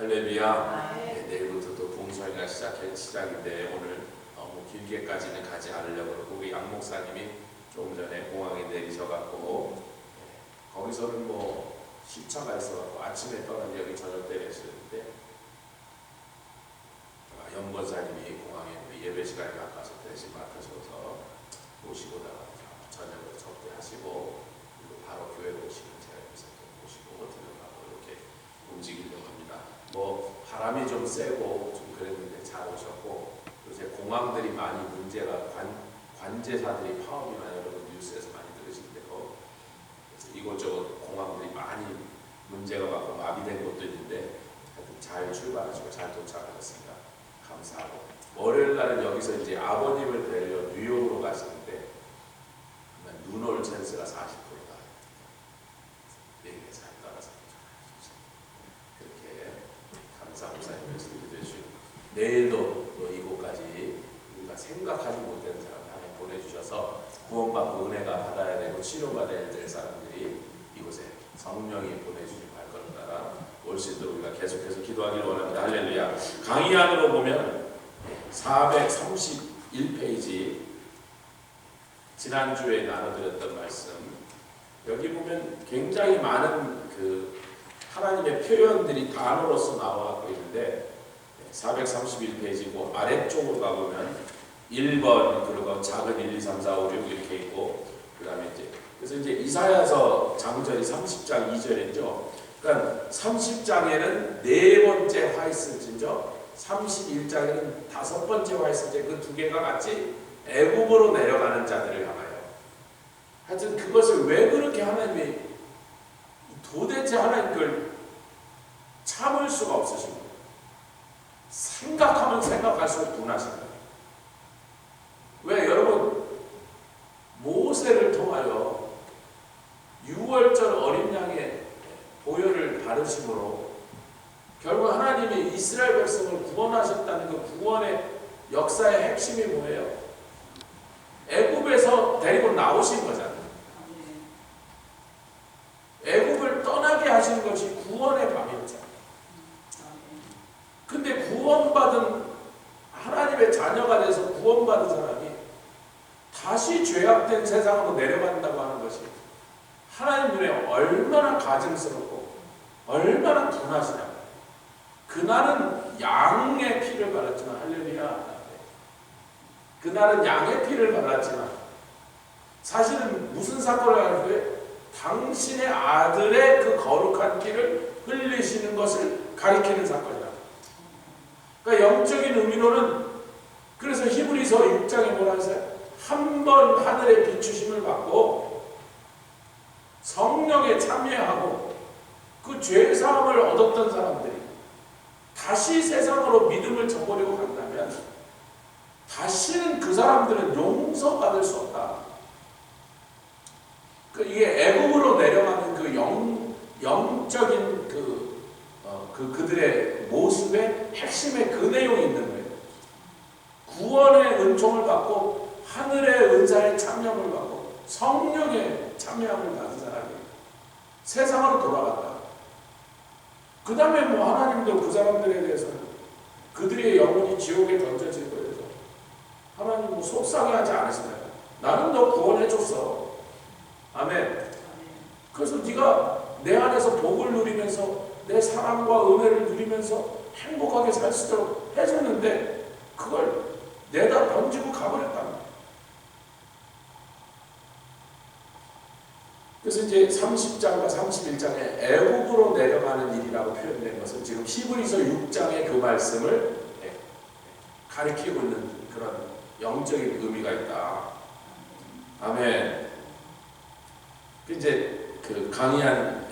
할렐루야. 네, 내일부터 또 봉사회가 시작인데 오늘 너무 길게까지는 가지 않으려고 그러고 우리 양 목사님이 조금 전에 공항에 내리셔갖고 거기서는 뭐 시차가 있어갖고 아침에 떠난 여기 저녁 때 내리셨는데 연권사님이 공항에 예배 시간에 가까워서 대신 맡으셔서 모시고다가 저녁을 접대하시고 그리고 바로 교회로 오시는 제가 여기서 모시고 들어가고 이렇게 움직이려고 합니다. 뭐 바람이 좀 세고 좀 그랬는데 잘 오셨고 요새 공항들이 많이 문제가 관제사들이 파업이나 여러분 뉴스에서 많이 들으시는데요. 그래서 이곳저곳 공항들이 많이 문제가 많고 마비된 곳도 있는데 하여튼 잘 출발하시고 잘 도착하셨습니다. 감사하고 월요일 날은 여기서 이제 아버님을 뵈려 뉴욕으로 가시는데 눈 올 찬스가 40%다. 내일에 잘 따라서 그렇게 감사의 말씀을 드려주시고 내일도 또 이곳까지 우리가 생각하지 못한 사람 하나님 보내주셔서 구원받고 은혜가 받아야 되고 치료받아야 될 사람들이 이곳에 성령이 보내주신 발걸음 따라 올 수 있도록 우리가 계속해서 기도하기를 원합니다. 할렐루야. 강의 안으로 보면 431페이지 지난주에 나눠드렸던 말씀 여기 보면 굉장히 많은 그 하나님의 표현들이 단어로서 나와갖고 있는데 431페이지고 아래쪽으로 가보면 1번 그리고 작은 1, 2, 3, 4, 5, 6 이렇게 있고 그 다음에 그래서 이제 이사야서 장절이 30장 2절이죠. 그러니까 30장에는 네 번째 화 있을진저 31장에는 다섯 번째 화 있을지 그 두 개가 같이 애굽으로 내려가는 자들을 향하여 하여튼 그것을 왜 그렇게 하나님이 도대체 하나님 걸 참을 수가 없으신 거예요. 생각하면 생각할수록 분하신 거예요. 왜 여러분 모세를 통하여 6월절 어린 양의 보혈을 바르심으로 결국 하나님이 이스라엘 백성을 구원하셨다는 그 구원의 역사의 핵심이 뭐예요? 애굽에서 데리고 나오신 거잖아요. 애굽을 떠나게 하신 것이 구원의 밤이었잖아요. 근데 구원받은 하나님의 자녀가 돼서 구원받은 사람이 다시 죄악된 세상으로 내려간다고 하는 것이 하나님 눈에 얼마나 가증스럽고 얼마나 분하시냐. 그날은 양의 피를 발랐지만 할렐루야. 그날은 양의 피를 발랐지만 사실은 무슨 사건을 할 때 당신의 아들의 그 거룩한 피를 흘리시는 것을 가리키는 사건이다. 그러니까 영적인 의미로는 그래서 히브리서 6장에 뭐라 하세요? 한 번 하늘의 비추심을 받고 성령에 참여하고 그 죄사함을 얻었던 사람들이 다시 세상으로 믿음을 저버리고 간다면 다시는 그 사람들은 용서받을 수 없다. 이게 애굽으로 내려가는 그 영적인 그들의 모습의 핵심의 그 내용이 있는 거예요. 구원의 은총을 받고 하늘의 은사에 참여함을 받고 성령의 참여함을 받은 사람이 세상으로 돌아갔다. 그 다음에 뭐 하나님도 그 사람들에 대해서는 그들의 영혼이 지옥에 던져질 거예요. 하나님 뭐 속상해하지 않으시나요? 나는 너 구원해줬어. 아멘. 그래서 네가 내 안에서 복을 누리면서 내 사랑과 은혜를 누리면서 행복하게 살 수 있도록 해줬는데 그걸 내다 던지고 가버렸다. 그래서 이제 30장과 31장에 애굽으로 내려가는 일이라고 표현된 것은 지금 히브리서 6장의 그 말씀을 가리키고 있는 그런 영적인 의미가 있다. 아멘. 이제 그 강의한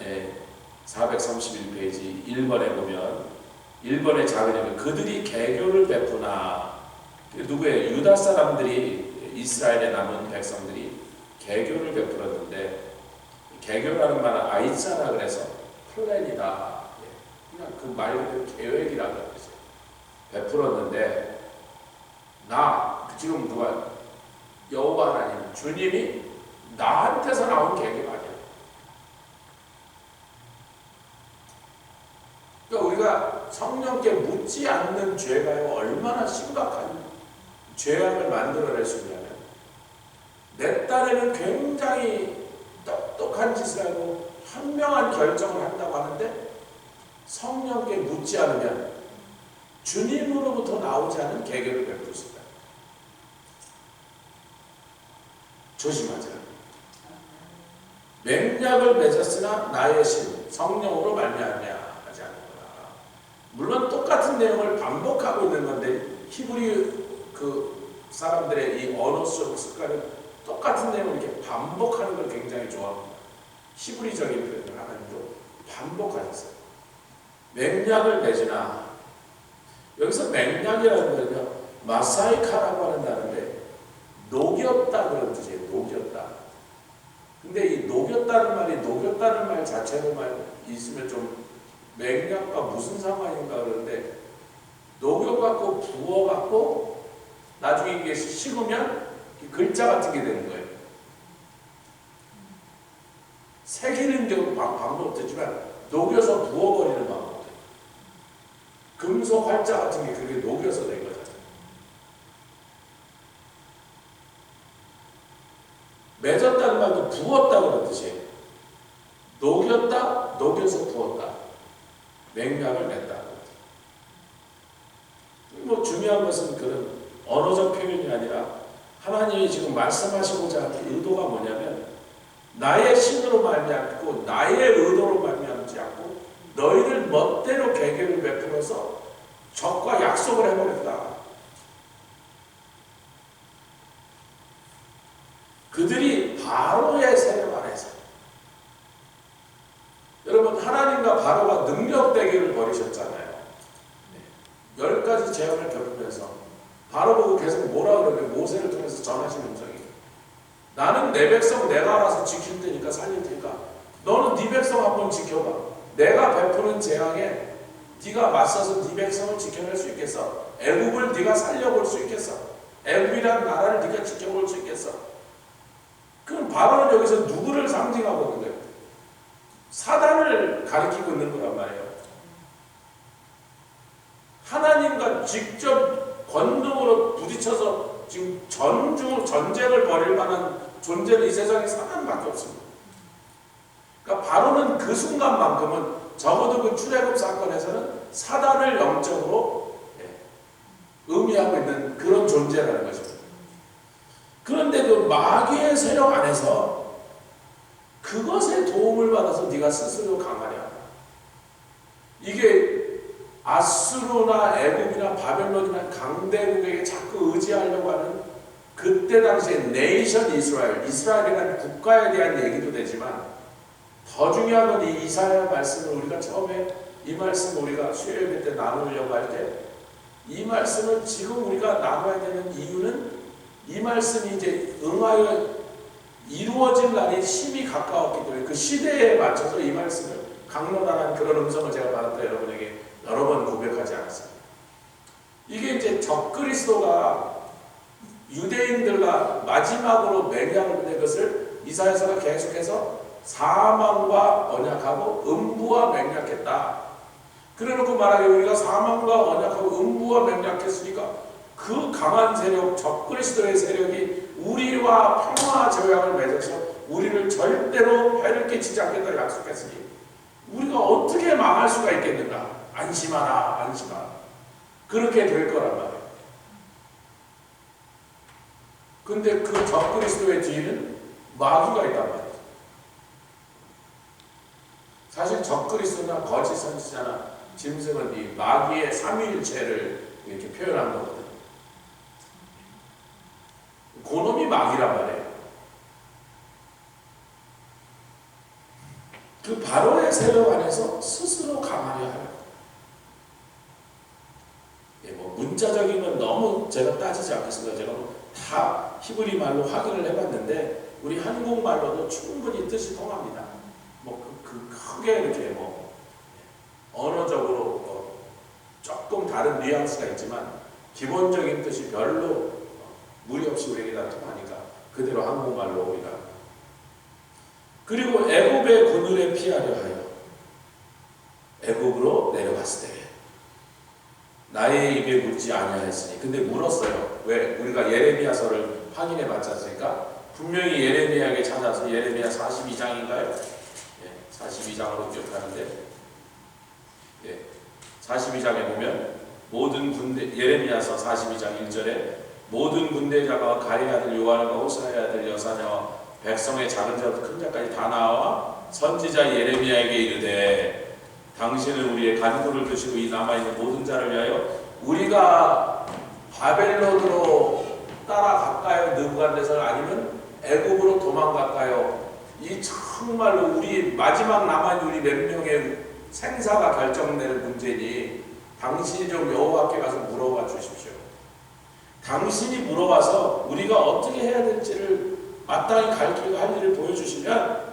431페이지 1번에 보면 1번의 작은 그들이 개교를 베푸나 누구예요? 유다 사람들이 이스라엘에 남은 백성들이 개교를 베풀었는데 개교라는 말은 아이자라 그래서 플랜이다. 그냥 그 말 그대로 계획이라고 그랬어요. 베풀었는데 나 지금 누가 여호와 하나님 주님이 나한테서 나온 계획이 아니야. 그러니까 우리가 성령께 묻지 않는 죄가요 얼마나 심각한 죄악을 만들어낼 수 있냐면, 내 딴에는 굉장히 똑똑한 짓을 하고 현명한 결정을 한다고 하는데 성령께 묻지 않으면 주님으로부터 나오지 않은 계계를 베풀 수 있다. 조심하자. 맹약을 맺었으나 나의 신 성령으로 말미암아 하지 않는구나. 물론 똑같은 내용을 반복하고 있는 건데 히브리 그 사람들의 이 언어적 습관은 똑같은 내용을 이렇게 반복하는 걸 굉장히 좋아합니다. 히브리적인 표현을 하나님도 반복하셨어요. 맹약을 맺으나, 여기서 맹약이라는 거는요 마사이카라고 하는 단어인데 녹였다 그런 뜻이에요. 녹였다. 근데 이 녹였다는 말이 녹였다는 말 자체로만 있으면 좀 맹약과 무슨 상관인가 그러는데, 녹여갖고 부어갖고 나중에 이게 식으면 글자 같은 게 되는 거예요. 새기는 경우 방법도 있지만 녹여서 부어버리는 방법도 있어요. 금속 활자 같은 게 그렇게 녹여서 된 거잖아요. 맺었다는 말도 부었다 그런 뜻이에요. 녹였다, 녹여서 부었다. 맹약을 맺다. 뭐 중요한 것은 그런 언어적 표현이 아니라 하나님이 지금 말씀하시고자 하는 의도가 뭐냐면, 나의 신으로 말미암고 나의 의도로 말미암지 않고 너희들 멋대로 계계를 베풀어서 적과 약속을 해버렸다. 그들이 바로의 세력 안에서, 여러분 하나님과 바로가 능력 대결을 벌이셨잖아요. 10가지 재앙을 겪으면서 바로 보고 계속 뭐라 그러면 모세를 통해서 전하신 음성이, 나는 내 백성 내가 알아서 지킬 테니까 살릴 테니까 너는 네 백성 한번 지켜봐. 내가 베푸는 재앙에 네가 맞서서 네 백성을 지켜낼 수 있겠어? 애굽을 네가 살려볼 수 있겠어? 애굽이라는 나라를 네가 지켜볼 수 있겠어? 그럼 바로는 여기서 누구를 상징하고 있는 거예요? 사단을 가리키고 있는 거란 말이에요. 하나님과 직접 권능으로 부딪혀서 지금 전쟁을 벌일 만한 존재는 이 세상에 사단밖에 없습니다. 그러니까 바로는 그 순간만큼은 적어도 그 출애굽 사건에서는 사단을 영적으로 의미하고 있는 그런 존재라는 것입니다. 그런데 그 마귀의 세력 안에서 그것에 도움을 받아서 네가 스스로 강하냐. 이게 아수르나 애굽이나 바벨론이나 강대국에게 자꾸 의지하려고 하는 그때 당시에 네이션 이스라엘이라는 국가에 대한 얘기도 되지만, 더 중요한 건 이 이사야 말씀을 우리가 처음에 이 말씀을 우리가 수요일 때 나누려고 할 때, 이 말씀을 지금 우리가 나눠야 되는 이유는 이 말씀이 이제 응하여 이루어질 날이 심히 가까웠기 때문에 그 시대에 맞춰서 이 말씀을 강론하는 그런 음성을 제가 받았다 여러분에게 여러 번 고백하지 않았습니다. 이게 이제 적그리스도가 유대인들과 마지막으로 맹약을 맺은 것을 이사야서가 계속해서 사망과 언약하고 음부와 맹약했다. 그래놓고 말하기에 우리가 사망과 언약하고 음부와 맹약했으니까 그 강한 세력, 적그리스도의 세력이 우리와 평화 조약을 맺어서 우리를 절대로 해를 끼치지 않겠다 약속했으니 우리가 어떻게 망할 수가 있겠는가? 안심하라, 안심하라. 그렇게 될 거란 말이에요. 근데 그 적그리스도의 뒤에는 마귀가 있단 말이에요. 사실 적그리스도나 거짓 선지자나 짐승은 이 마귀의 삼위일체를 이렇게 표현한 거거든요. 그놈이 마귀란 말이에요. 그 바로의 세력 안에서 스스로 강하려 하는. 뭐 문자적인 건 너무 제가 따지지 않겠습니다. 제가 다 히브리 말로 확인을 해봤는데 우리 한국말로도 충분히 뜻이 통합니다. 뭐 크게 이렇게 뭐 언어적으로 조금 다른 뉘앙스가 있지만 기본적인 뜻이 별로 무리 없이 우리에게 다 통하니까 그대로 한국말로 우리가. 그리고 애굽의 그늘에 피하려 하여 애굽으로 내려갔을 때 나의 입에 묻지 아니하였으니. 근데 물었어요. 왜? 우리가 예레미야서를 확인해 봤지 않습니까? 분명히 예레미야에게 찾아서 예레미야 42장인가요? 예, 42장으로 기억하는데, 예, 42장에 보면 모든 군대, 예레미야서 42장 1절에 모든 군대자가 가리 아들 요한과 호사의 아들 여사냐와 백성의 작은 자부터 큰 자까지 다 나와 선지자 예레미야에게 이르되, 당신은 우리의 간구를 드시고 이 남아있는 모든 자를 위하여 우리가 바벨론으로 따라갈까요? 느부갓네살, 아니면 애굽으로 도망갈까요? 이 정말로 우리 마지막 남아있는 우리 몇 명의 생사가 결정되는 문제니 당신이 좀 여호와께 가서 물어봐 주십시오. 당신이 물어봐서 우리가 어떻게 해야 될지를 마땅히 가르치고 할 일을 보여주시면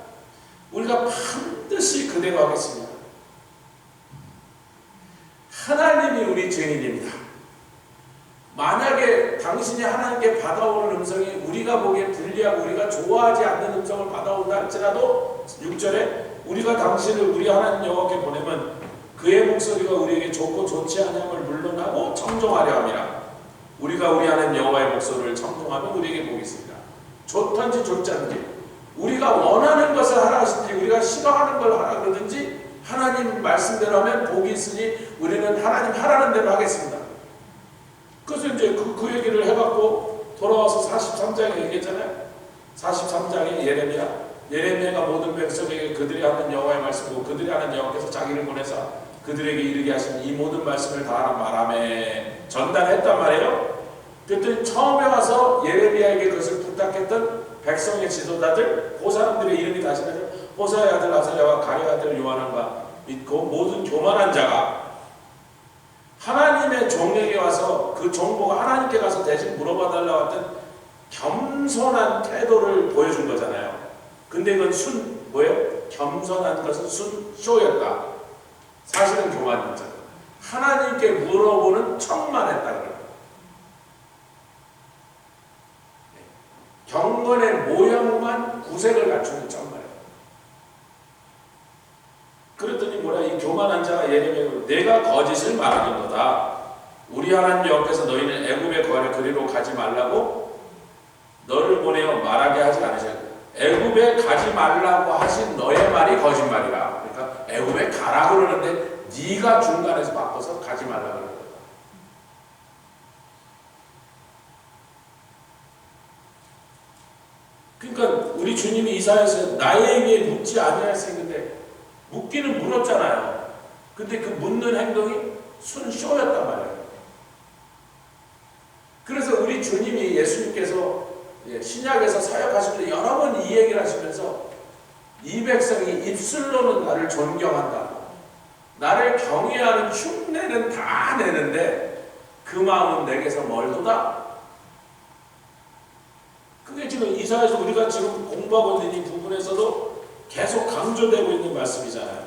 우리가 반드시 그대로 하겠습니다. 하나님이 우리 증인입니다. 만약에 당신이 하나님께 받아오는 음성이 우리가 보기에 불리하고 우리가 좋아하지 않는 음성을 받아온다 할지라도 6절에 우리가 당신을 우리 하나님 여호와께 보내면 그의 목소리가 우리에게 좋고 좋지 아니함을 물론하고 청종하려 함이라. 우리가 우리 하나님 여호와의 목소리를 청종하면 우리에게 복이 있습니다. 좋든지 좋지 않든지 우리가 원하는 것을 하라 하시든지 우리가 싫어하는 걸 하라 그러든지 하나님 말씀대로 하면 복이 있으니 우리는 하나님 하라는 대로 하겠습니다. 그래서 이제 그 얘기를 해갖고 돌아와서 43장에 얘기했잖아요. 43장에 예레미야가 모든 백성에게 그들이 하는 여호와의 말씀이고 그들이 하는 여호와께서 자기를 보내사 그들에게 이르게 하신 이 모든 말씀을 다 말하며 전달했단 말이에요. 그랬더니 처음에 와서 예레미야에게 그것을 부탁했던 백성의 지도자들, 그 사람들의 이름이 다시 나죠. 호사의 아들 아사랴와 가랴의 아들 요하난과 믿고 모든 교만한 자가 하나님의 종에게 와서 그 종보가 하나님께 가서 대신 물어봐달라고 했던 겸손한 태도를 보여준 거잖아요. 근데 이건 뭐예요? 겸손한 것은 쇼였다. 사실은 교만이었죠. 하나님께 물어보는 척만 했다 그래요. 경건의 모양만 구색을 갖추는 척만 해요. 그랬더니 뭐라, 이 교만한 자가 예레미야로 내가 거짓을 말하는도다. 우리 하나님 여호와께서 너희는 애굽의 거래 그리로 가지 말라고 너를 보내어 말하게 하지 않으셨고 애굽에 가지 말라고 하신 너의 말이 거짓말이라. 그러니까 애굽에 가라 그러는데 네가 중간에서 바꿔서 가지 말라고 그러는 거다. 그러니까 우리 주님이 이사야서 나에게 묻지 아니하였는데 묻기는 물었잖아요. 근데 그 묻는 행동이 순쇼였단 말이에요. 그래서 우리 주님이 예수님께서 신약에서 사역하실 때 여러 번 이 얘기를 하시면서 이 백성이 입술로는 나를 존경한다. 나를 경외하는 흉내는 다 내는데 그 마음은 내게서 멀도다. 그게 지금 이사야에서 우리가 지금 공부하고 있는 이 부분에서도 계속 강조되고 있는 말씀이잖아요.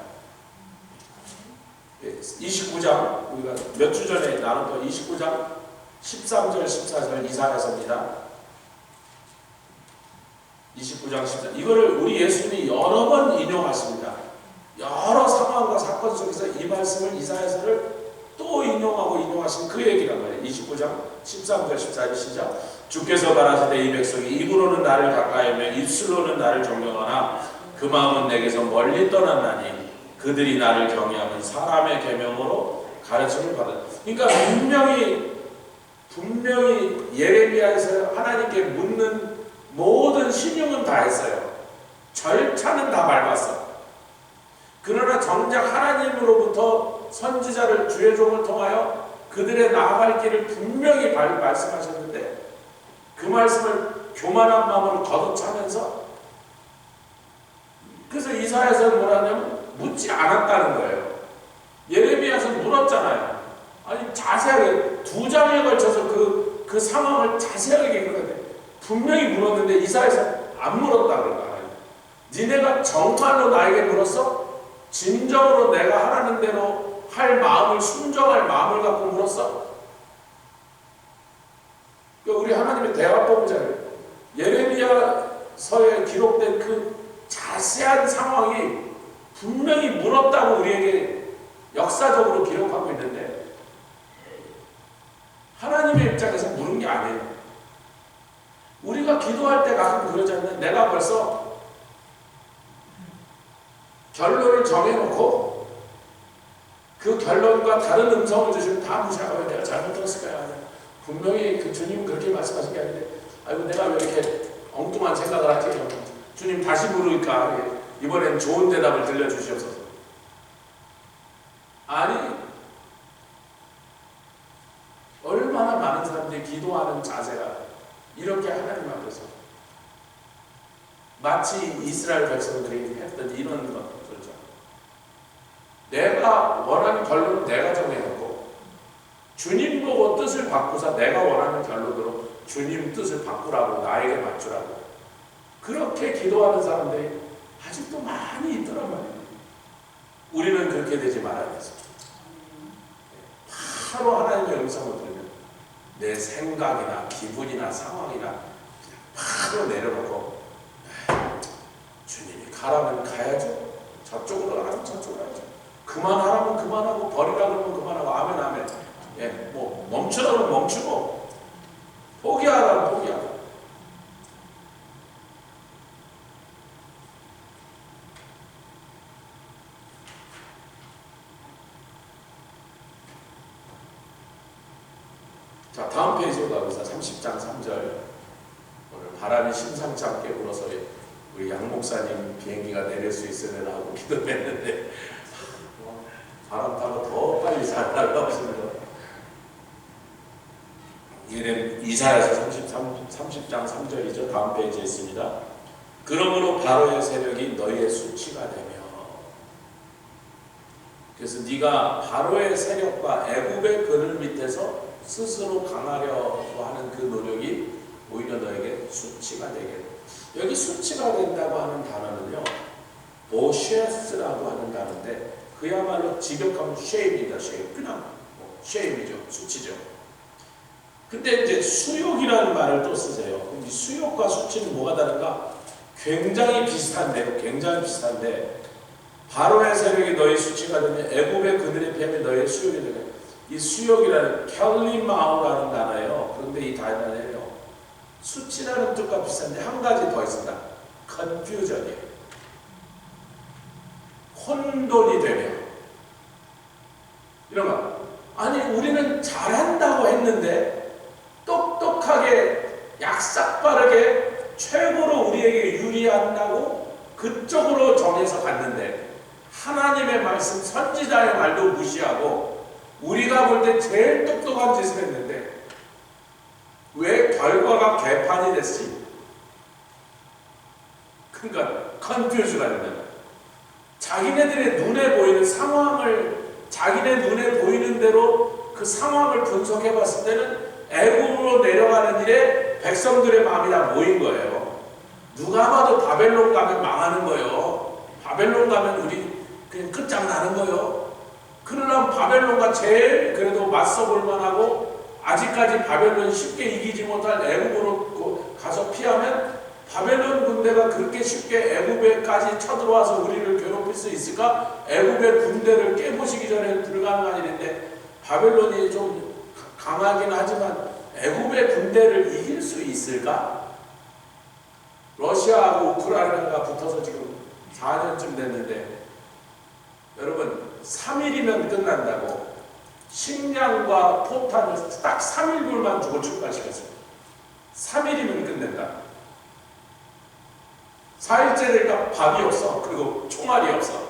29장 우리가 몇 주 전에 나눴던 29장 13절 14절 이사야서입니다. 29장 14절 이거를 우리 예수님이 여러 번 인용하십니다. 여러 상황과 사건 속에서 이 말씀을 이사야서를 또 인용하신 그 얘기란 말이에요. 29장 13절 14절 시작. 주께서 가라사대 이 백성이 입으로는 나를 가까이하며 입술로는 나를 존경하나 그 마음은 내게서 멀리 떠났나니 그들이 나를 경외하면 사람의 계명으로 가르침을 받았다. 그러니까 분명히 예레미야에서 하나님께 묻는 모든 신용은 다 했어요. 절차는 다 밟았어. 그러나 정작 하나님으로부터 선지자를 주의 종을 통하여 그들의 나아갈 길을 분명히 말씀하셨는데 그 말씀을 교만한 마음으로 거듭차면서 그래서 이사야서는 뭐라 하냐면 묻지 않았다는 거예요. 예레미야서 물었잖아요. 아니 자세하게 2장에 걸쳐서 그 상황을 자세하게 얘기하는데 분명히 물었는데 이사야서 안 물었다 그런다. 니네가 정말로 나에게 물었어? 진정으로 내가 하라는 대로 할 마음을 순종할 마음을 갖고 물었어? 그러니까 우리 하나님의 대화법이잖아요. 예레미야서에 기록된 그 자세한 상황이 분명히 물었다고 우리에게 역사적으로 기록하고 있는데 정해놓고 그 결론과 다른 음성을 주시면 다 무시하고 내가 잘못 들었을 거야. 분명히 그 주님 그렇게 말씀하신 게 아닌데 아이고 내가 왜 이렇게 엉뚱한 생각을 하지? 주님 다시 부르니까 이번엔 좋은 대답을 들려주시옵소서. 아니 얼마나 많은 사람들이 기도하는 자세가 이렇게 하나님 앞에서 마치 이스라엘 백성들이 했던 이런 것들죠. 내가 원하는 결론은 내가 정해놓고 주님 보고 뜻을 바꾸사 내가 원하는 결론으로 주님 뜻을 바꾸라고 나에게 맞추라고 그렇게 기도하는 사람들이 아직도 많이 있더란 말이에요. 우리는 그렇게 되지 말아야겠어요. 바로 하나님의 음성을 들으면 내 생각이나 기분이나 상황이나 바로 내려놓고 주님이 가라면 가야죠. 저쪽으로 가라면 저쪽으로 가야죠. 그만하라면 그만하고 버리라 그러면 그만하고 아멘 아멘. 예, 뭐 멈추라 그러면 멈추고 포기하라면 포기하라. 자, 다음 페이지로 가보자. 30장 3절. 오늘 바람이 심상치 않게 불어서 우리 양 목사님 비행기가 내릴 수 있으면 하고 기도했는데 바람 타고 더 빨리 잘 날아오시는 이사야서 30장 3절이죠. 다음 페이지에 있습니다. 그러므로 바로의 세력이 너희의 수치가 되며 그래서 네가 바로의 세력과 애굽의 그늘 밑에서 스스로 강하려고 하는 그 노력이 오히려 너에게 수치가 되게. 여기 수치가 된다고 하는 단어는요 보셰스라고 하는 단어인데 그야말로 직역하면 쉐임이다. 쉐임. 그냥 쉐임이죠. 수치죠. 근데 이제 수욕이라는 말을 또 쓰세요. 이 수욕과 수치는 뭐가 다른가? 굉장히 비슷한데요. 굉장히 비슷한데 바로의 세력이 너희 수치가 되면 애굽의 그늘의 뱀이 너희의 수욕이 되게. 이 수욕이라는 켈리마우라는 단어예요. 그런데 이 단어는요 수치라는 뜻과 비슷한데 한 가지 더 있습니다. 컨퓨전이에요. 혼돈이 되며 이런 거. 아니 우리는 잘한다고 했는데 똑똑하게 약삭빠르게 최고로 우리에게 유리한다고 그쪽으로 정해서 갔는데 하나님의 말씀 선지자의 말도 무시하고 우리가 볼 때 제일 똑똑한 짓을 했는데 왜 결과가 개판이 됐지? 그러니까 컨퓨즈가 된다. 자기네들의 눈에 보이는 상황을 자기네 눈에 보이는 대로 그 상황을 분석해 봤을 때는 애굽으로 내려가는 일에 백성들의 마음이 다 모인 거예요. 누가 봐도 바벨론 가면 망하는 거예요. 바벨론 가면 우리 그냥 끝장나는 거예요. 그러려면 바벨론과 제일 그래도 맞서볼 만하고 아직까지 바벨론 쉽게 이기지 못할 애굽으로 가서 피하면 바벨론 군대가 그렇게 쉽게 애굽에까지 쳐들어와서 우리를 괴롭힐 수 있을까? 애굽의 군대를 깨부시기 전에 불가능한 일인데 바벨론이 좀 강하긴 하지만 애굽의 군대를 이길 수 있을까? 러시아하고 우크라이나가 붙어서 지금 4년쯤 됐는데 여러분 3일이면 끝난다고 식량과 포탄을 딱 3일분만 주고 출발시켰어요. 3일이면 끝낸다. 4일째 되니까 밥이 없어. 그리고 총알이 없어.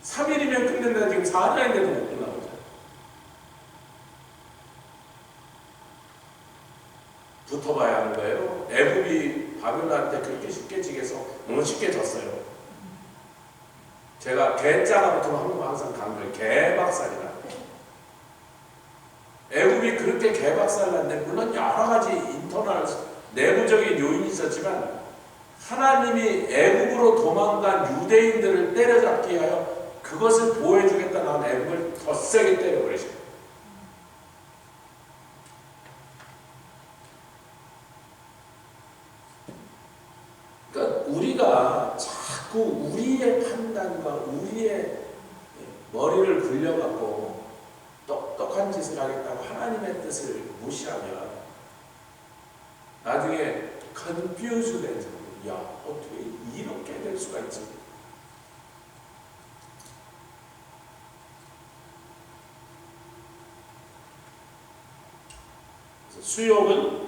3일이면 끝낸다. 지금 4년인데도 못 끝나고 있어요. 붙어봐야 하는 거예요. 애굽이 바벨론한테 그렇게 쉽게 지게서 너무 쉽게 졌어요. 제가 개자가 붙으면 항상 강조해요. 개박살이다. 애굽이 그렇게 개박살났는데 물론 여러 가지 인터널 내부적인 요인이 있었지만 하나님이 애굽으로 도망간 유대인들을 때려잡기 위하여 그것을 보호해주겠다는 한 애굽을 더 세게 때려버리죠. 그러니까 우리가 자꾸 우리의 판단과 우리의 머리를 굴려갖고 똑똑한 짓을 하겠다고 하나님의 뜻을 무시하면 나중에 컨퓨즈 된 사람, 야 어떻게 이렇게 될 수가 있지? 수욕은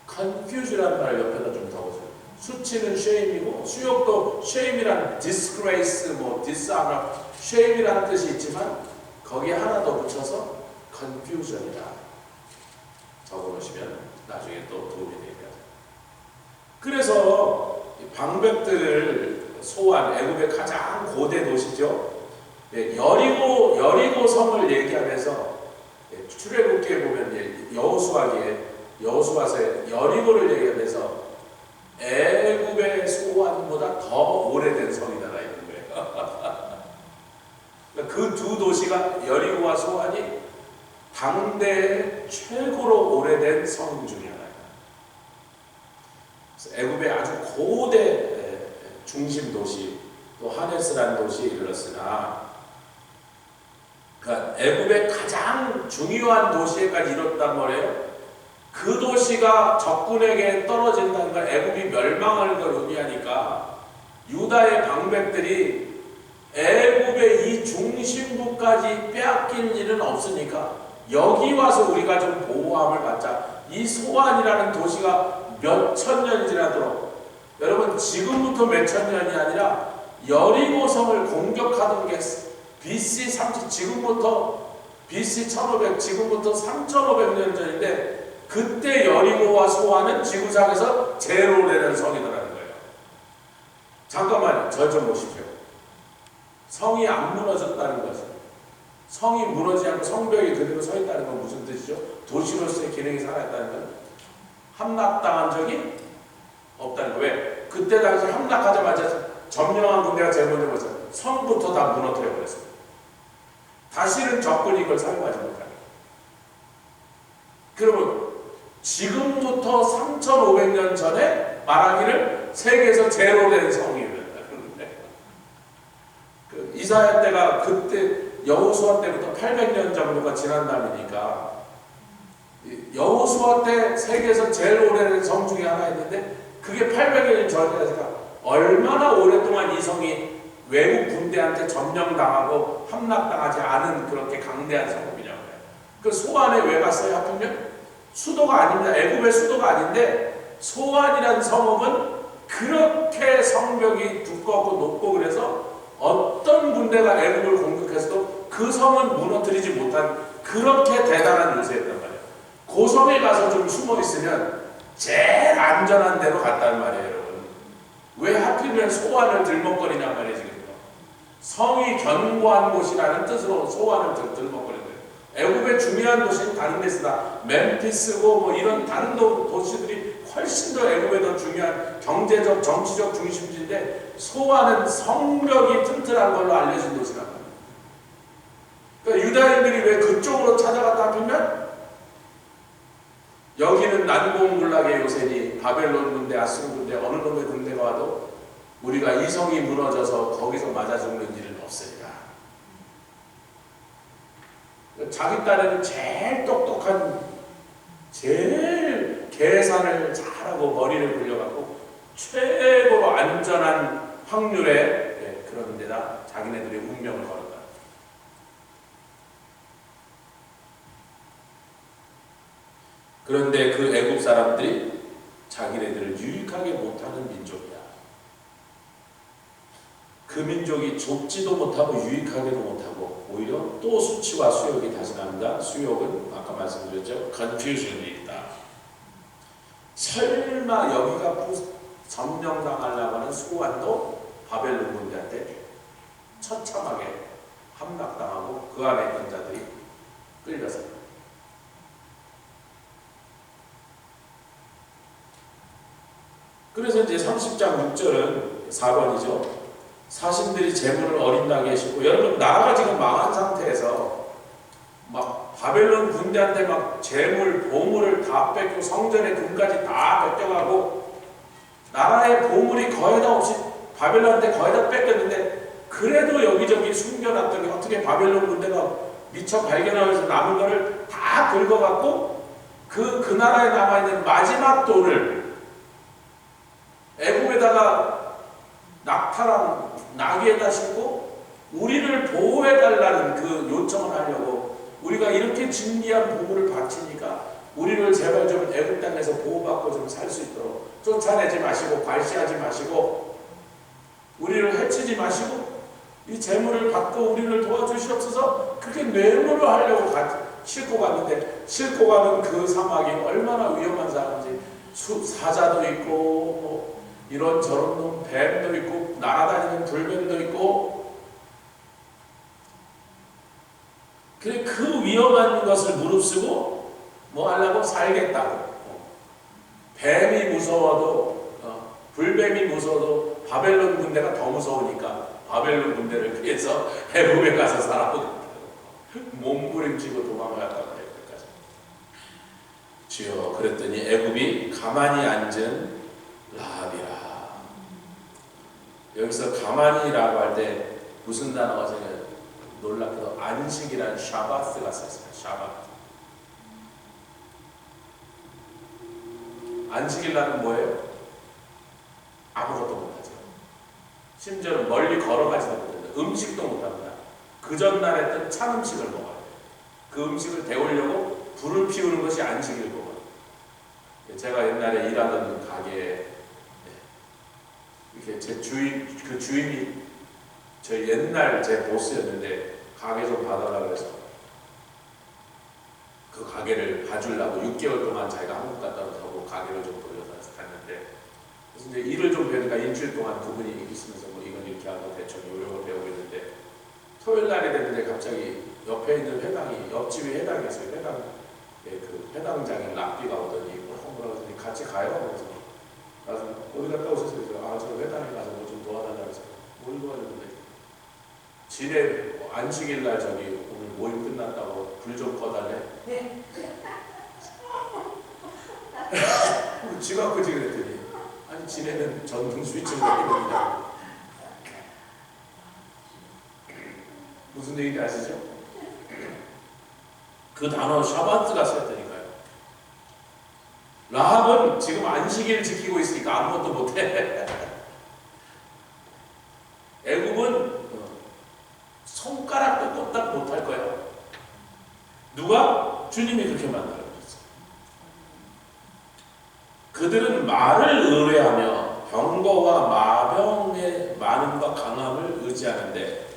confusion이라는 말을 옆에다 좀 적어줘요. 수치는 shame이고 수욕도 shame이란 disgrace, 뭐 dishonor, shame이라는 뜻이 있지만 거기에 하나 더 붙여서 confusion이다. 적어놓으시면 나중에 또 도움이 됩니다. 그래서 방백들을 소환, 애굽의 가장 고대 도시죠. 여리고 성을 얘기하면서 출애굽기에 보면 여호수아서에 여리고를 얘기하면서 애굽의 소환보다 더 오래된 성이다 이런 거예요. 그 두 도시가 여리고와 소환이 당대의 최고로 오래된 성 중에 하나예요. 애굽의 아주 고대 중심 도시, 또 하네스라는 도시에 이르렀으나, 그러니까 애굽의 가장 중요한 도시에까지 이뤘단 말이에요. 그 도시가 적군에게 떨어진다는 건 애굽이 멸망을 의미하니까 유다의 방백들이 애굽의 이 중심부까지 빼앗길 일은 없으니까 여기 와서 우리가 좀 보호함을 받자. 이 소안이라는 도시가 몇천 년이 지나도록, 여러분 지금부터 몇천 년이 아니라 여리고성을 공격하던 게 BC 30, 지금부터 BC 1500, 지금부터 3500년 전인데 그때 여리고와 소안은 지구상에서 제일 오래된 성이더라는 거예요. 잠깐만요. 저 좀 보십시오. 성이 안 무너졌다는 것은, 성이 무너지지 않고 성벽이 그대로 서 있다는 건 무슨 뜻이죠? 도시로서의 기능이 살아있다는 건 함락당한 적이 없다는 거예요. 왜? 그때 당시 함락하자마자 점령한 군대가 제일 먼저 뭐였어요? 성부터 다 무너뜨려 버렸어요. 다시는 적군이 이걸 사용하지 못하게. 그러면 지금부터 3500년 전에 말하기를 세계에서 제일 오래된 성이었다. 그런데 그 이사야 때가 그때 여호수아 때부터 800년 정도가 지난 다음이니까 여호수아 때 세계에서 제일 오래된 성 중에 하나였는데 그게 800년 전이니까 얼마나 오랫동안 이 성이 외국 군대한테 점령당하고 함락당하지 않은 그렇게 강대한 성읍이냐고 해요. 그 소안에 왜 갔어요? 하필이면 수도가 아닙니다. 애굽의 수도가 아닌데 소안이라는 성읍은 그렇게 성벽이 두껍고 높고 그래서 어떤 군대가 애굽을 공격해서도 그 성은 무너뜨리지 못한 그렇게 대단한 요새였단 말이에요. 그 성에 가서 좀 숨어 있으면 제일 안전한 데로 갔단 말이에요, 여러분. 왜 하필이면 소안을 들먹거리냔 말이에요, 지금. 성이 견고한 곳이라는 뜻으로 소안을 들먹거리는 거예요. 애굽의 중요한 도시는 다른 데서 다 멤피스고 뭐 이런 다른 도시들이 훨씬 더 애굽에 더 중요한 경제적, 정치적 중심지인데 소안은 성벽이 튼튼한 걸로 알려진 도시란 말이에요. 그러니까 유다인들이 왜 그쪽으로 찾아갔다 하면 여기는 난공불락의 요새니 바벨론 군대, 아수르 군대, 어느 놈의 군대가 와도 우리가 이 성이 무너져서 거기서 맞아 죽는 일은 없으리라. 자기 딴에는 제일 똑똑한, 제일 계산을 잘하고 머리를 굴려갖고 최고로 안전한 확률의 그런 데다 자기네들의 운명을 걸었다. 그런데 그 애굽 사람들이 자기네들을 유익하게 못하는 민족이야. 그 민족이 좁지도 못하고 유익하게도 못하고 오히려 또 수치와 수욕이 다시 나옵니다. 수욕은 아까 말씀드렸죠. confusion이 있다. 설마 여기가 점령당하려고 하는 소안도 바벨론 군대한테 처참하게 함락당하고 그 안에 있던 자들이 끌려서, 그래서 이제 30장 6절은 4번이죠. 사신들이 재물을 어린다게 해주고, 여러분 나라가 지금 망한 상태에서 막 바벨론 군대한테 막 재물, 보물을 다 뺏고 성전의 금까지 다 뺏겨가고 나라의 보물이 거의 다 없이 바벨론한테 거의 다 뺏겼는데 그래도 여기저기 숨겨놨던 게 어떻게 바벨론 군대가 미처 발견하면서 남은 거를 다 긁어갖고 그 나라에 남아있는 마지막 돌을 애굽에다가 낙타랑 나귀에다 싣고 우리를 보호해달라는 그 요청을 하려고, 우리가 이렇게 진귀한 보물을 바치니까 우리를 제발 좀 애굽 땅에서 보호받고 좀 살 수 있도록 쫓아내지 마시고 괄시하지 마시고 우리를 해치지 마시고 이 재물을 받고 우리를 도와주시옵소서. 그렇게 뇌물로 하려고 싣고 갔는데 싣고 가는 그 사막이 얼마나 위험한 사람인지 사자도 있고 뭐 이런저런 놈 뱀도 있고 날아다니는 불뱀도 있고 그래 그 위험한 것을 무릅쓰고 뭐 하려고 살겠다고 뱀이 무서워도 불뱀이 무서워도 바벨론 군대가 더 무서우니까 바벨론 군대를 피해서 애굽에 가서 살아보겠다고 몸부림치고 도망갔다고 할 때까지. 주여 그랬더니 애굽이 가만히 앉은 라합이라. 여기서 가만히라고 할 때 무슨 단어가 생겨요? 놀랍게도 안식이라는 샤바스가 썼어요. 샤바스. 안식일날은 뭐예요? 아무것도 못하죠. 심지어는 멀리 걸어가지도 못합니다. 음식도 못합니다. 그 전날 했던 찬 음식을 먹어요. 그 음식을 데우려고 불을 피우는 것이 안식일 거예요. 제가 옛날에 일하던 가게에 이렇게 제 주인이 저 옛날 제 보스였는데 가게 좀 봐달라 그래서 그 가게를 봐주려고 6개월 동안 자기가 한국 갔다 오고 가게를 좀 돌려서 갔는데 그래서 이제 일을 좀 배우니까 일주일 동안 그분이 있으면서 뭐 이건 이렇게 하고 대충 요령을 배우고 있는데 토요일 날이 됐는데 갑자기 옆에 있는 회당이 옆집이 회당이었어요. 회당 그 회당장인 랍비가 오더니 뭐라 그러더니 같이 가요. 그래서 가서 어디 갔다 오셨어요? 아, 저 회당에 가서 뭐 좀 도와달라고 해서 뭘 도와줬는데 지네 안식일 날 저기 오늘 모임 끝났다고 불 좀 꺼달래? 네. 지가 그지 그랬더니 아니 지네는 전등 스위치를 내리느냐고. 무슨 얘기인지 아시죠? 그 단어 샤바트가 쓰였다니까요. 라합은 지금 안식일 지키고 있으니까 아무것도 못해. 애굽은 손가락도 꼼딱 못할 거야. 누가? 주님이 그렇게 만들어줬어. 그들은 말을 의뢰하며 병거와 마병의 많음과 강함을 의지하는데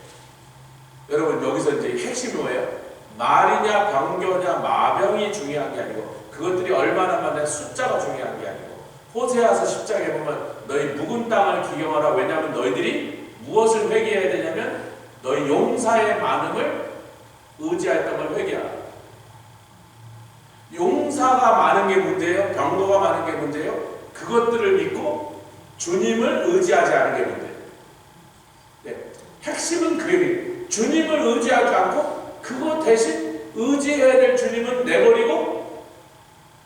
여러분 여기서 이제 핵심이 뭐예요? 말이냐 병거냐 마병이 중요한 게 아니고 그것들이 얼마나 많은 숫자가 중요한 게 아니고 호세아서 10장에 보면 너희 묵은 땅을 기경하라. 왜냐하면 너희들이 무엇을 회개해야 되냐면 너희 용사의 많음을 의지했던 걸 회개하라. 용사가 많은 게 문제예요? 병거가 많은 게 문제예요? 그것들을 믿고 주님을 의지하지 않은 게 문제예요. 네. 핵심은 그 얘기예요. 주님을 의지하지 않고 그거 대신 의지해야 될 주님은 내버리고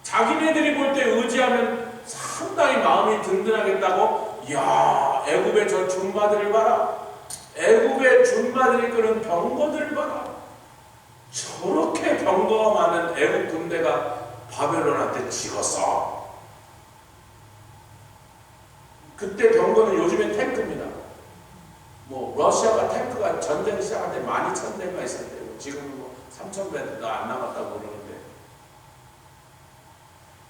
자기네들이 볼 때 의지하면 상당히 마음이 든든하겠다고 이야 애굽의 저 준마들을 봐라. 애굽의 준마들이 끄는 병거들을 봐라. 저렇게 병거가 많은 애굽 군대가 바벨론한테 찍었어. 그때 병거는 요즘엔 탱크입니다. 뭐 러시아가 탱크가 전쟁 시작할 때 12,000대가 있었대요. 지금 뭐 3,000대도 안 남았다고 그러는데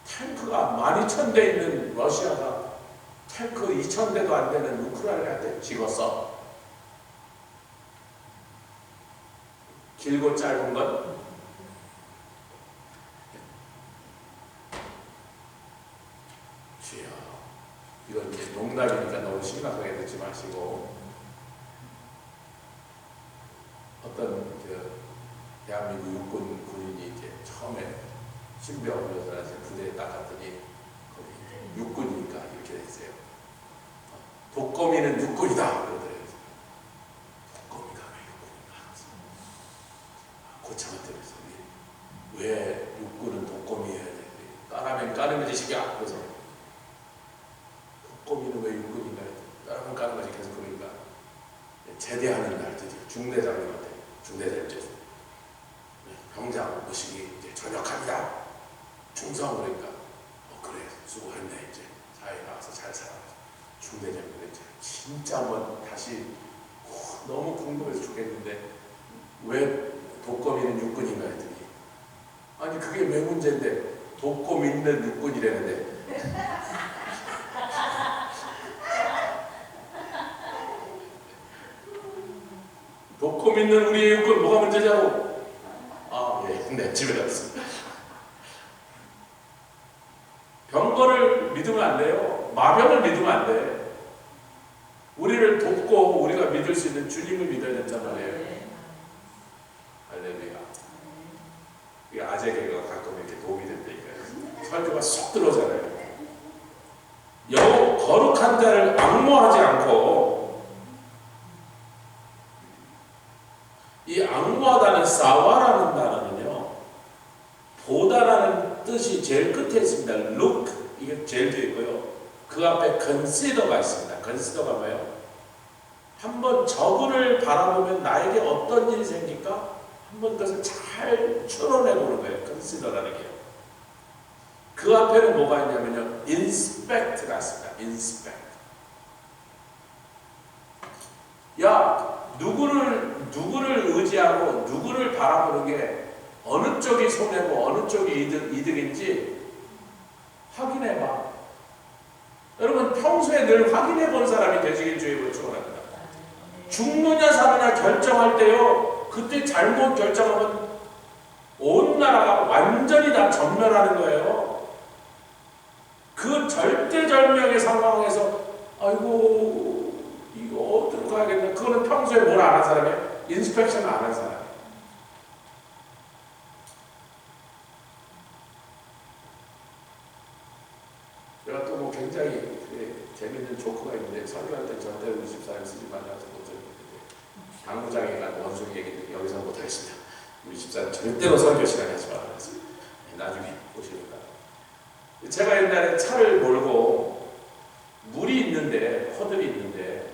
탱크가 12,000대 있는 러시아가 탱크 2,000대도 안 되는 우크라이나한테 찍었어. 길고 짧은 건 주여 이건 이제 농담이니까 너무 심각하게 듣지 마시고 어떤 대한민국 육군 군인이 이제 처음에 신병 훈련을 해서 부대에 딱 갔더니 거기 육군이니까 이렇게 됐어요. 독거미는 육군이다 그러더래요. 독거미가 왜 육군인가? 고창을 때면서 왜 육군은 독거미여야 돼? 까라면 까는 거지 시기야. 그래서 독거미는 왜 육군인가? 까라면 까는 거지 계속 그러니까 제대하는 날 드디어 중대장님한테 중대장님께서 병장 모시기 이제 전역합니다. 충성 그러니까 그래 수고했네 이제 사회 나와서 잘 살아. 중대장님이 진짜 한번 다시 너무 궁금해서 죽겠는데 왜 독거미는 육군인가 했더니 아니 그게 왜 문제인데 돕고 믿는 육군이라는데 돕고 믿는 우리의 육군 뭐가 문제냐고. 네, 집에 갔습니다. 병거를 믿으면 안 돼요. 마병을 믿으면 안 돼. 우리를 돕고 우리가 믿을 수 있는 주님을 믿어야 된단 말이에요. 할렐루야. 이 아재 개그가 가끔 이렇게 도움이 된다니까요. 설교가 쏙 들어오잖아요. 거룩한 자를 앙모하지 않고, 이 앙모하다는 사와라는 단어는요, 보다라는 뜻이 제일 끝에 있습니다. look, 이게 제일 뒤에 있고요. 그 앞에 consider가 있습니다. consider가 뭐예요? 한번 저분을 바라보면 나에게 어떤 일이 생길까? 한번 그것을 잘 추론해 보는 거예요. consider라는 게요. 그 앞에는 뭐가 있냐면요, inspect가 있습니다. inspect. 야, 누구를 의지하고 누구를 바라보는 게 어느 쪽이 손해고 어느 쪽이 이득인지 확인해봐. 여러분, 평소에 늘 확인해 본 사람이 되시길 주의 축원합니다. 죽느냐 사느냐 결정할 때요, 그때 잘못 결정하면 온 나라가 완전히 다 전멸하는 거예요. 그 절대절명의 상황에서 아이고 이거 어디로 가야겠나, 그거는 평소에 뭘 안 한 사람이에요? 인스펙션을 안 한 사람이에요. 제가 또 뭐 굉장히 재밌는 조커가 있는데, 설교할 때 절대 우리 집사님 쓰지 말라고 못했는데, 당구장에 간 원숭이 얘기는 여기서 못하겠습니다. 우리 집사님 절대로 설교 시간에 하지 말라고 했습니다. 나중에 보시니까. 제가 옛날에 차를 몰고 물이 있는데, 허들이 있는데,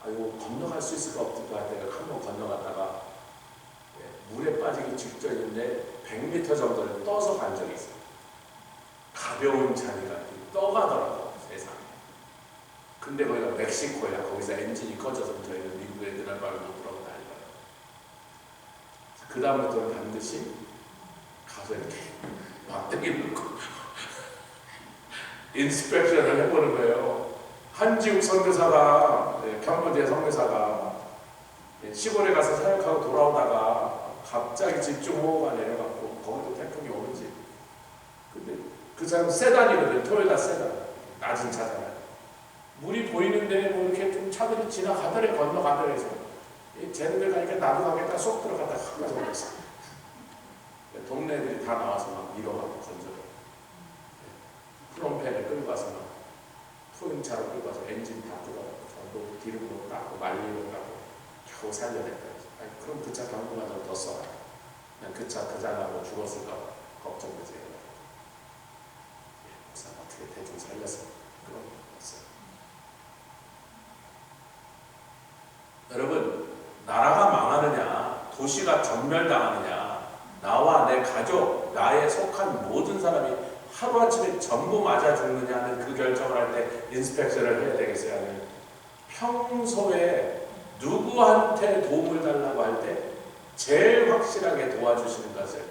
아이고 건너갈 수 있을까 없을까 내가 한번 건너갔다가 물에 빠지기 직전인데 100m 정도를 떠서 간 적이 있어요. 가벼운 자리가 떠가더라고, 세상에. 근데 거기가 멕시코야. 거기서 엔진이 꺼져서 저희는 미국 애들은 말을 못 들어가고 난리가요. 그 다음부터는 반드시 가서 이렇게 막대기 넣고 인스펙션을 해보는 거예요. 한지욱 선교사가, 경로대 선교사가 시골에 가서 사역하고 돌아오다가 갑자기 집중호우가 내려갔고, 거기도 태풍이 오는지. 근데 그 사람 세단이거든. 토요타 세단. 낮은 차잖아요. 물이 보이는데 뭐 이렇게 좀 차들이 지나가더래, 건너가더래 해서 쟤네들 가니까 나도 가겠다 쏙 들어가다 확 가져버렸어. 동네 애들이 다 나와서 막 밀어가고 건져요. 프롬펜을 끌고 가서 막 토잉차로 끌고 가서 엔진 다 뜯어가고 전부 기름으로 닦고 말리로 닦고 겨우 살려냈다. 그럼 그 차 당분간으로 더 써라. 그냥 그 차 더 잘나고 죽었을까 걱정되지. 목사가 어떻게 대충 살렸어. 그런 거 없어요. 여러분, 나라가 망하느냐, 도시가 전멸당하느냐, 나와 내 가족, 나에 속한 모든 사람이 하루아침에 전부 맞아 죽느냐는 그 결정을 할 때 인스펙션을 해야 되겠어요? 아니면 평소에 누구한테 도움을 달라고 할 때 제일 확실하게 도와주시는 것을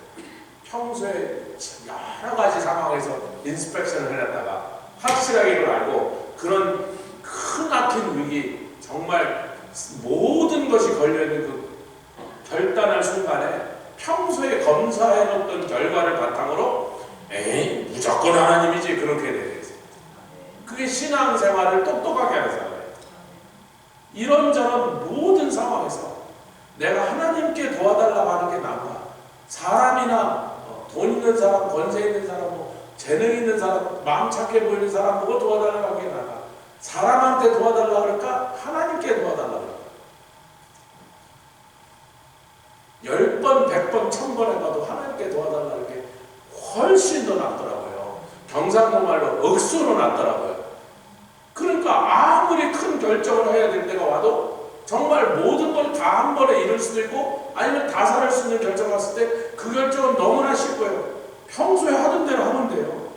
평소에 여러 가지 상황에서 인스펙션을 해놨다가 확실하게 이걸 알고, 그런 크나큰 위기, 정말 모든 것이 걸려있는 그 결단할 순간에 평소에 검사해놓던 결과를 바탕으로 에이 무조건 하나님이지, 그렇게 되겠어요. 그게 신앙생활을 똑똑하게 하는 사람이에요. 이런저런 모든 상황에서 내가 하나님께 도와달라고 하는 게 나아. 사람이나 돈 있는 사람, 권세 있는 사람, 재능 있는 사람, 마음 착해 보이는 사람 보고 도와달라고 하는 게 나아. 사람한테 도와달라고 할까? 하나님께 도와달라고 할까? 10번, 100번, 1000번 해봐도 하나님께 도와달라는 게 훨씬 더 낫더라고요. 경상도 말로 억수로 낫더라고요. 그러니까 아무리 큰 결정을 해야 될 때가 와도 정말 모든 걸 다 한 번에 이룰 수도 있고, 아니면 다 살할 수 있는 결정을 했을 때 그 결정은 너무나 쉽고요. 평소에 하던 대로 하면 돼요.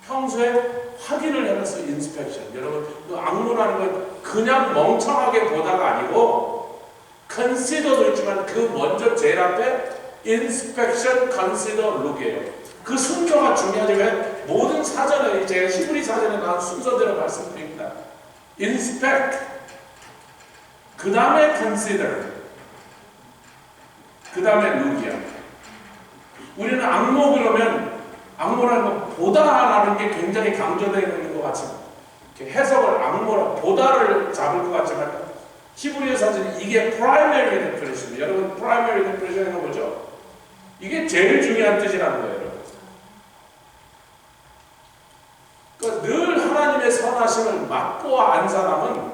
평소에 확인을 해놨어요. 인스펙션. 여러분, 그 악무라는 건 그냥 멍청하게 보다가 아니고, 컨시더도 있지만 그 먼저 제일 앞에 인스펙션, 컨시더, 룩이에요. 그 순서가 중요하지. 왜? 모든 사전에, 제가 히브리 사전에 나온 순서대로 말씀드립니다. inspect, 그 다음에 consider, 그 다음에 look이야. 우리는 악모 그러면 악모라는 건 보다라는 게 굉장히 강조되어 있는 것 같지만 해석을 악모라 보다를 잡을 것 같지만 히브리어 사전이 이게 primary definition. 여러분 primary definition은 뭐죠? 이게 제일 중요한 뜻이라는 거예요. 여러분. 그러니까 늘 하나님의 선하심을 맛보아 안 사람은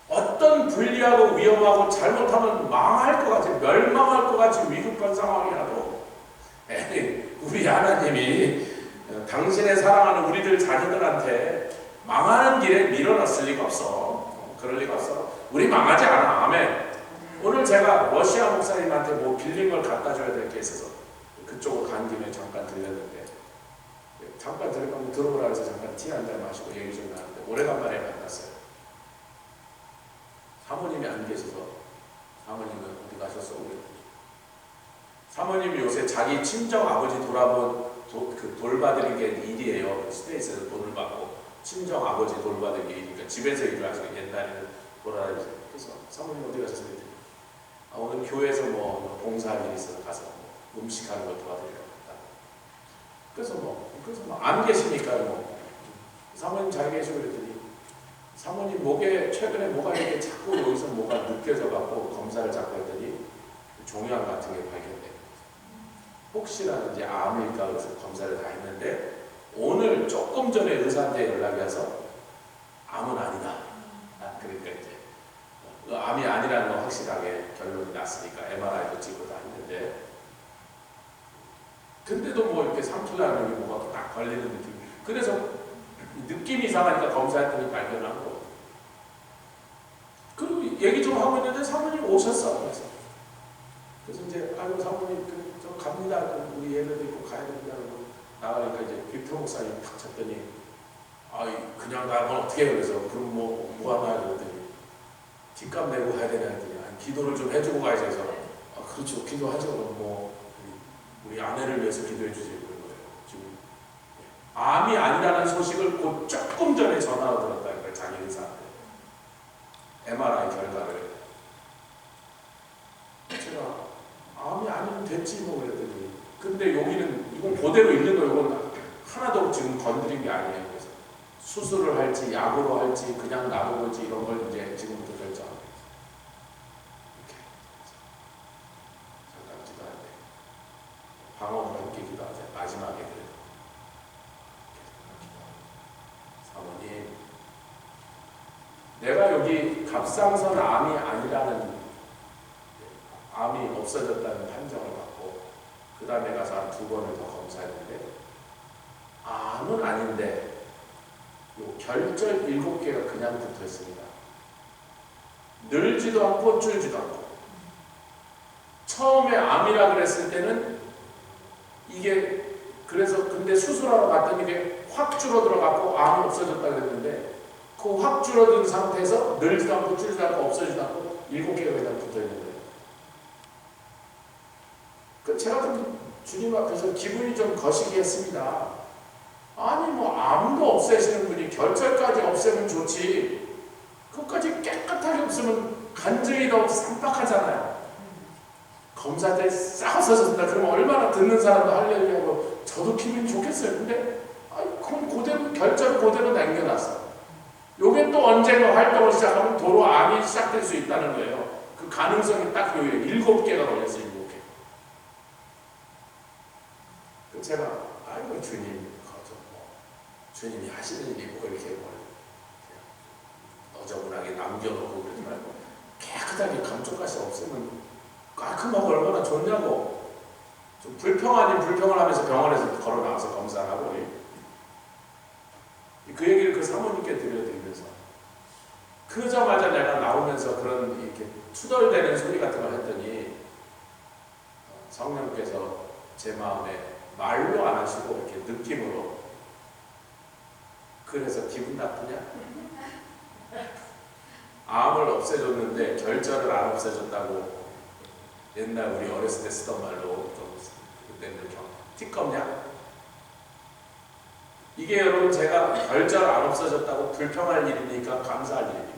어떤 불리하고 위험하고 잘못하면 망할 것 같이 멸망할 것 같이 위급한 상황이라도 우리 하나님이 당신의 사랑하는 우리들 자녀들한테 망하는 길에 밀어넣을 리가 없어. 그럴 리가 없어. 우리 망하지 않아. 아멘. 오늘 제가 러시아 목사님한테 뭐 빌린 걸 갖다 줘야 될 게 있어서 그쪽으로 간 김에 잠깐 들렸는데 잠깐 들어가면 들어오라 해서 잠깐 티 한 잔 마시고 얘기 좀 나는데 오래간만에 만났어요. 사모님이 안 계셔서 사모님은 어디 가셨어? 사모님이 요새 자기 친정 아버지 돌아본 그 돌봐드린 게 일이에요. 스테이트에서 돈을 받고 친정 아버지 돌봐드린 게 일이니까 집에서 일을 하시고 옛날에는 돌아다니세요. 그래서 사모님 어디 가셨어요? 오늘 교회에서 뭐 봉사할 일이 있어서 가서 뭐 음식하는 걸 도와드리려고 했다. 그래서 안 계시니까 사모님 잘 계시고 그랬더니 사모님 목에 최근에 뭐가 이렇게 자꾸 여기서 뭐가 느껴져 갖고 검사를 자꾸 했더니 종양 같은 게 발견돼요. 혹시나 이제 암일까 그래서 검사를 다 했는데 오늘 조금 전에 의사한테 연락이 와서 암은 아니다. 그러니까 이제 암이 아니라는 건 확실하게 결론이 났으니까 MRI도 찍고 다 했는데 근데도 뭐 이렇게 삼킬라는 게 뭐가 딱 걸리는 느낌. 그래서 느낌이 이상하니까 검사했더니 발견한 거. 그리고 얘기 좀 하고 있는데 사모님 오셨어. 그래서 이제 아유 사모님 저 갑니다. 우리 얘네도 있고 가야 됩니다. 나가니까 이제 빅터 목사님 탁 쳤더니 그냥 나가면 어떻게 해요? 그래서 그럼 뭐 하나 그랬더니 뒷값 내고 가야 되냐 했더니 기도를 좀 해주고 가야지 해서 그렇죠. 기도하죠. 뭐 우리 아내를 위해서 기도해 주세요. 그런 거예요. 지금 암이 아니라는 소식을 곧 조금 전에 전화로 들었다니까 자기 의사한테 MRI 결과를 제가 암이 아니면 됐지 뭐 그랬더니 근데 여기는 이건 그대로 있는 거예요. 이건 하나도 지금 건드린 게 아니에요. 그래서 수술을 할지 약으로 할지 그냥 놔두고지 이런 걸 이제 지금부터 결정합니다. 이렇게 잠깐 기도하는데 방언으로 함께 기도하자. 마지막에 그래도 사모님 내가 여기 갑상선 암이 아니라는 암이 없어졌다는 판정을 받고 그 다음에 가서 한 2번을 더 검사했는데 암은 아닌데 요 결절 7개가 그냥 붙어 있습니다. 늘지도 않고 줄지도 않고 처음에 암이라 그랬을 때는 이게 그래서 근데 수술하러 갔더니 이게 확 줄어들어갖고 암이 없어졌다 그랬는데 그 확 줄어든 상태에서 늘지도 않고 줄지도 않고 없어지지도 않고 7개가 그냥 붙어 있는 거예요. 제가 좀 주님 앞에서 기분이 좀 거시기했습니다. 아니 뭐 암도 없애시는 분이 결절까지 없애면 좋지 그것까지 깨끗하게 없으면 간증이 더 쌈박하잖아요. 검사 때 싹 없어졌다 그러면 얼마나 듣는 사람도 할렐루야고 저도 기분이 좋겠어요. 근데 그럼 그대로 결절 그대로 남겨놨어. 요게 또 언젠가 활동을 시작하면 도로 암이 시작될 수 있다는 거예요. 그 가능성이 딱 여기 7개가 걸렸어요. 7개. 제가 아이고 주님 주님이 하시는 일이 뭐 이렇게 어저분하게 남겨놓고 그러지 말고 깨끗하게 감쪽같이 없으면 깔끔하고 얼마나 좋냐고. 좀 불평 아닌 불평을 하면서 병원에서 걸어 나와서 검사를 하고 그 얘기를 그 사모님께 들려드리면서 그러자마자 내가 나오면서 그런 이렇게 투덜대는 소리 같은 걸 했더니 성령께서 제 마음에 말로 안 하시고 이렇게 느낌으로 그래서 기분 나쁘냐? 암을 없애줬는데 결절을 안 없애줬다고 옛날 우리 어렸을 때 쓰던 말로 좀 그때는 티껍냐? 이게 여러분 제가 결절 안 없어졌다고 불평할 일입니까? 감사할 일입니까?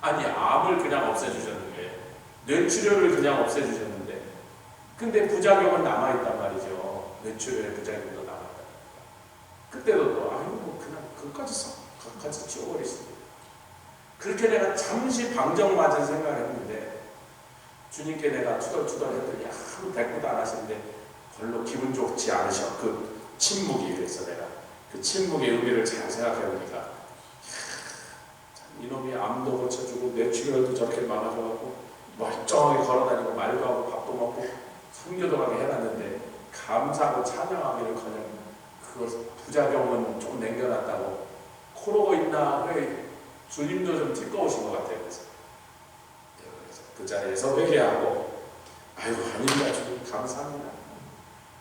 아니 암을 그냥 없애주셨는데 뇌출혈을 그냥 없애주셨는데 근데 부작용은 남아있단 말이죠. 뇌출혈의 부작용도 남아있다. 그때도 또 아유 뭐 그냥 그것까지 같이 치워버리습니다. 그렇게 내가 잠시 방정맞은 생각을 했는데 주님께 내가 투덜투덜 했더니 아무 대꾸도 안 하시는데 별로 기분 좋지 않으셔. 그 침묵이. 그래서 내가 그 침묵의 의미를 잘 생각해보니까 이놈이 암도 고쳐주고 뇌출혈도 저렇게 막아줘갖고 멀쩡하게 걸어다니고 말도 하고 밥도 먹고 성교도 가게 해놨는데 감사하고 찬양하기를커녕 그것 부작용은 좀 남겨놨다고 코로고 있나 왜 주님도 좀 띠꺼우신 것 같아요. 그래서 그 자리에서 회개하고 아이고 하나님 주님 감사합니다.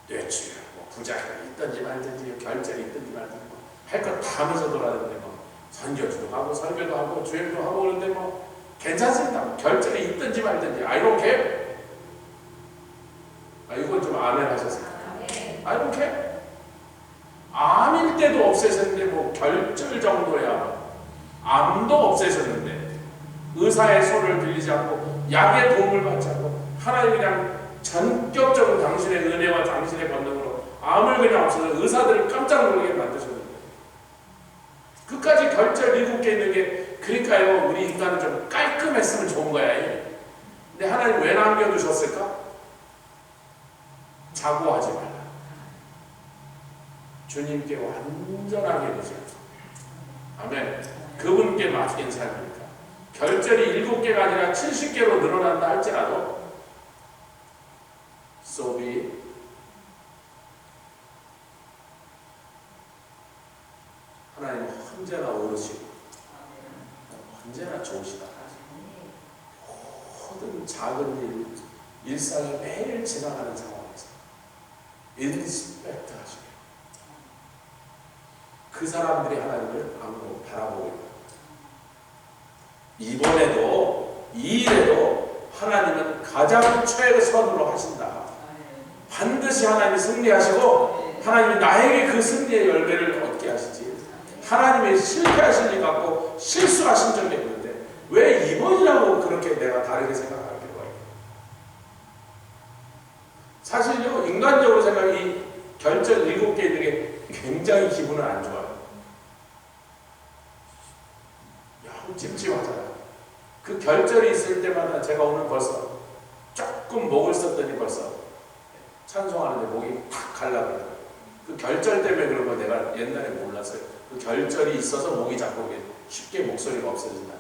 뇌출혈 뭐 부작용이 있든지 말든지 결절이 있든지 말든지 뭐 할 것 다 하면서 돌아다니는데 뭐 선교주도 하고 설교도 하고 주일도 하고 그러는데 뭐 괜찮습니다. 결절이 있든지 말든지 I don't care. 이건 좀 아멘 하셨어요. I don't care. 암일 때도 없애셨는데 뭐 결절 정도야. 암도 없애셨는데 의사의 손을 빌리지 않고 약의 도움을 받지 않고 하나님 그냥 전격적으로 당신의 은혜와 당신의 권능으로 암을 그냥 없애서 의사들을 깜짝 놀라게 만드셨는데 끝까지 결절 7개 있는 게 그러니까요 우리 인간은 좀 깔끔했으면 좋은 거야. 근데 하나님 왜 남겨두셨을까? 자고하지 말라. 주님께 완전하게 되죠. 아멘. 그분께 맡긴 삶입니다. 결절이 7개가 아니라 70개로 늘어난다 할지라도 so be it. 하나님은 언제나 오르시고 언제나 좋으시다. 모든 작은 일, 일상이 매일 지나가는 상황에서 인스펙트 하시고 그 사람들이 하나님을 안고 바라보고 있다. 이번에도 이 일에도 하나님은 가장 최선으로 하신다. 반드시 하나님이 승리하시고 하나님이 나에게 그 승리의 열매를 얻게 하시지. 하나님이 실패하신 일 같고 실수하신 적이 있는데 왜 이번이라고 그렇게 내가 다르게 생각할 필요가 있나? 사실요 인간적으로 생각이 결절 7개 있는 게 굉장히 기분은 안 좋아요. 찜찜하잖아요. 그 결절이 있을 때마다 제가 오늘 벌써 조금 목을 썼더니 벌써 찬송하는데 목이 탁 갈라버려요. 그 결절 때문에 그런 거 내가 옛날에 몰랐어요. 그 결절이 있어서 목이 자꾸 쉽게 목소리가 없어진다.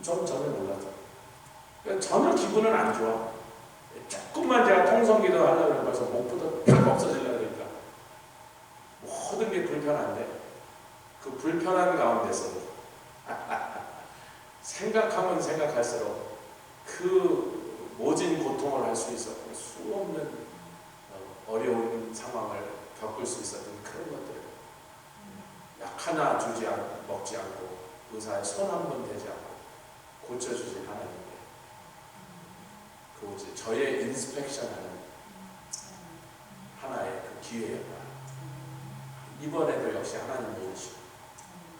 저는 전혀 몰랐죠. 그러니까 전혀 기분은 안 좋아. 조금만 제가 통성기도 하려고 벌써 목부터 탁 없어지려고 그러니까 모든 게 불편한데 그 불편한 가운데서도 생각하면 생각할수록 그 모진 고통을 할 수 있었고 수없는 어려운 상황을 겪을 수 있었던 그런 것들 약 하나 먹지 않고 의사의 손 한 번 대지 않고 고쳐주신 하나님께 그 저의 인스펙션하는 하나의 그 기회였다. 이번에도 역시 하나님 보시고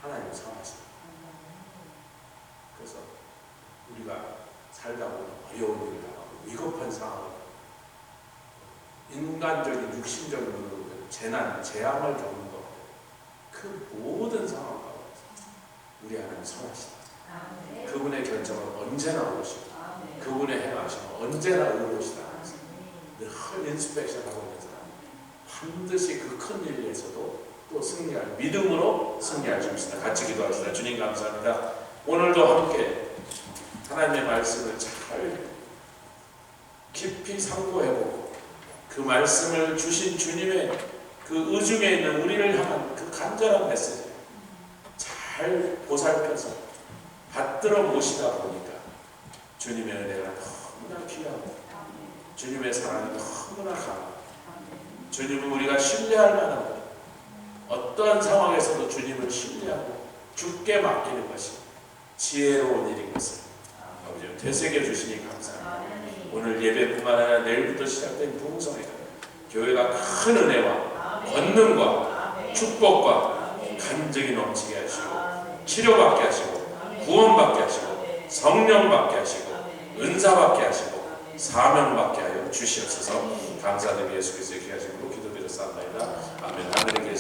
하나님 선하시고 그래서 우리가 살다 보면 어려운 일을 당하고 위급한 상황, 인간적인 육신적인 재난, 재앙을 겪는 것, 그 모든 상황 가운데 우리 하나님 선하시다. 그분의 결정은 언제나 오르시고 그분의 행하심은 언제나 의로우시다. 늘 인스펙션 하고 있는 사람 반드시 그 큰 일에서도 또 승리할 믿음으로 승리할 수 있습니다. 같이 기도합시다. 주님 감사합니다. 오늘도 함께 하나님의 말씀을 잘 깊이 상고해보고 그 말씀을 주신 주님의 그 의중에 있는 우리를 향한 그 간절한 메시지 잘 보살펴서 받들어 모시다 보니까 주님의 은혜가 너무나 귀하고 주님의 사랑이 너무나 강하고 주님은 우리가 신뢰할 만한 어떠한 상황에서도 주님을 신뢰하고 주께 맡기는 것이 지혜로운 일인 것을 아버지 되새겨 주시니 감사합니다. 오늘 예배뿐만 아니라 내일부터 시작된 부흥성회가 교회가 큰 은혜와 권능과 축복과 간증이 넘치게 하시고 치료받게 하시고 구원받게 하시고 성령받게 하시고 은사받게 하시고 사명받게 하여 주시옵소서. 감사드리며 예수 그리스도의 귀하신 이름으로 기도드렸사옵나이다. 아멘. 하늘에 계신